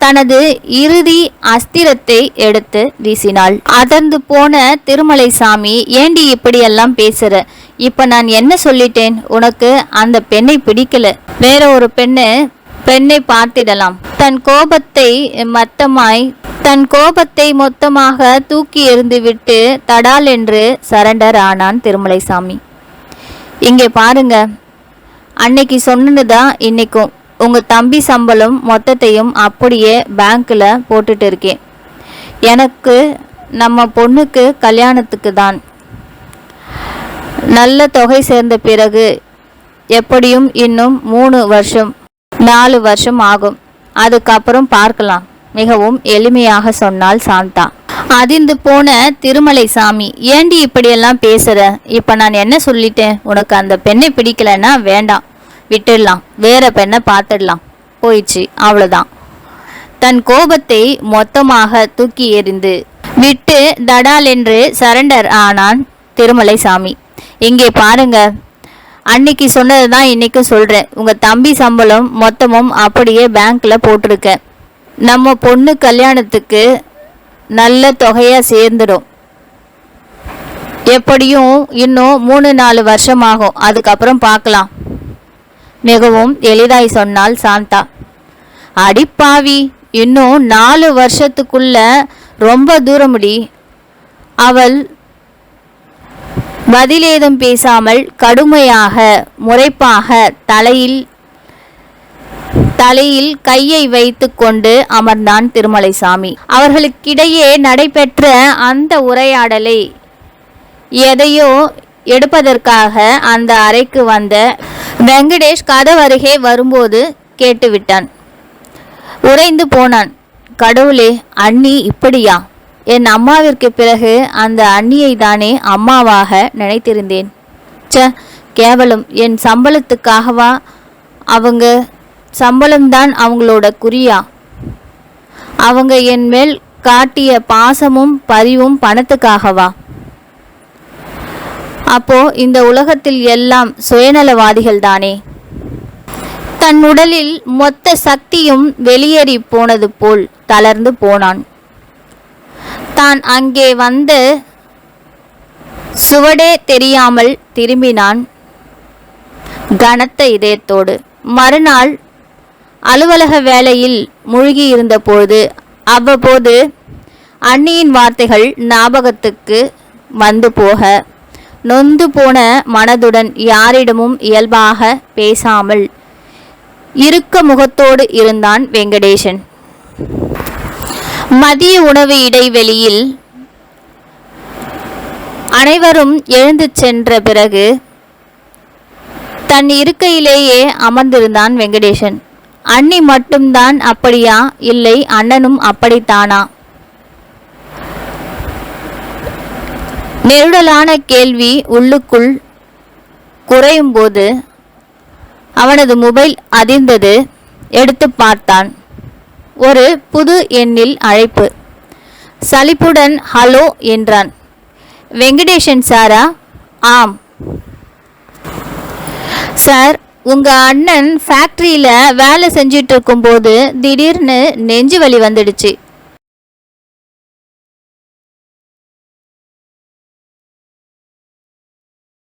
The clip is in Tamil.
தனது இறுதி அஸ்திரத்தை எடுத்து வீசினாள். அதிர்ந்து போன திருமலைசாமி, ஏண்டி இப்படியெல்லாம் பேசுற? இப்ப நான் என்ன சொல்லிட்டேன்? உனக்கு அந்த பெண்ணை பிடிக்கல, வேற ஒரு பெண்ணை பார்த்திடலாம். தன் கோபத்தை மொத்தமாக தூக்கி எறிந்துவிட்டு தடால் என்று சரண்டர் ஆனான் திருமலைசாமி. இங்கே பாருங்க, அன்னைக்கு சொன்னதுதான் இன்னைக்கும். உங்க தம்பி சம்பளம் மொத்தத்தையும் அப்படியே பேங்க்ல போட்டுட்டு இருக்கேன். எனக்கு நம்ம பொண்ணுக்கு கல்யாணத்துக்கு தான். நல்ல தொகை சேர்ந்த பிறகு எப்படியும் இன்னும் 4 வருஷம் ஆகும். அதுக்கப்புறம் பார்க்கலாம், மிகவும் எளிமையாக சொன்னாள் சாந்தா. அதிர்ந்து போன திருமலைசாமி, ஏண்டி இப்படியெல்லாம் பேசுற? இப்ப நான் என்ன சொல்லிட்டேன்? உனக்கு அந்த பெண்ணை பிடிக்கலன்னா வேண்டாம், விட்டுடலாம், வேற பெண்ணை பார்த்துடலாம், போயிடுச்சு, அவ்வளோதான். தன் கோபத்தை மொத்தமாக தூக்கி எறிந்து விட்டு தடால் என்று சரண்டர் ஆனான் திருமலைசாமி. இங்கே பாருங்க, அன்னைக்கு சொன்னது தான் இன்னைக்கும் சொல்கிறேன். உங்கள் தம்பி சம்பளம் மொத்தமும் அப்படியே பேங்க்ல போட்டிருக்க. நம்ம பொண்ணு கல்யாணத்துக்கு நல்ல தொகையாக சேர்ந்துடும். எப்படியும் இன்னும் 3-4 வருஷமாகும். அதுக்கப்புறம் பார்க்கலாம், மிகவும் எளிதாய் சொன்னாள் சாந்தா. அடிப்பாவி, இன்னும் 4 வருஷத்துக்குள்ள ரொம்ப தூரமுடி. அவள் பதிலேதும் பேசாமல் கடுமையாக முறைப்பாக தலையில் கையை வைத்து கொண்டு அமர்ந்தான் திருமலைசாமி. அவர்களுக்கிடையே நடைபெற்ற அந்த உரையாடலை எதையோ எடுப்பதற்காக அந்த அறைக்கு வந்த வெங்கடேஷ் கதவருகே வரும்போது கேட்டுவிட்டான். உறைந்து போனான். கடவுளே, அண்ணி இப்படியா? என் அம்மாவிற்கு பிறகு அந்த அண்ணியை தானே அம்மாவாக நினைத்திருந்தேன். கேவலம், என் சம்பளத்துக்காகவா? அவங்க சம்பளம்தான் அவங்களோட குறியா? அவங்க என் மேல் காட்டிய பாசமும் பரிவும் பணத்துக்காகவா? அப்போ இந்த உலகத்தில் எல்லாம் சுயநலவாதிகள் தானே? தன் உடலில் மொத்த சக்தியும் வெளியேறி போனது போல் தளர்ந்து போனான். தான் அங்கே வந்து சுவடே தெரியாமல் திரும்பினான் கனத்த இதயத்தோடு. மறுநாள் அலுவலக வேலையில் மூழ்கி இருந்தபோது அவ்வப்போது அண்ணியின் வார்த்தைகள் ஞாபகத்துக்கு வந்து போக, நொந்து போன மனதுடன் யாரிடமும் இயல்பாக பேசாமல் இறுக்க முகத்தோடு இருந்தான் வெங்கடேசன். மதிய உணவு இடைவெளியில் அனைவரும் எழுந்து சென்ற பிறகு தன் இருக்கையிலேயே அமர்ந்திருந்தான் வெங்கடேசன். அண்ணி மட்டும்தான் அப்படியா, இல்லை அண்ணனும் அப்படித்தானா? நெருடலான கேள்வி உள்ளுக்குள் குறையும் போது அவனது மொபைல் அதிர்ந்தது. எடுத்து பார்த்தான். ஒரு புது எண்ணில் அழைப்பு. சலிப்புடன் ஹலோ என்றான். வெங்கடேசன் சாரா? ஆம் சார், உங்கள் அண்ணன் ஃபேக்ட்ரியில் வேலை செஞ்சிட்டு இருக்கும்போது திடீர்னு நெஞ்சு வலி வந்துடுச்சு.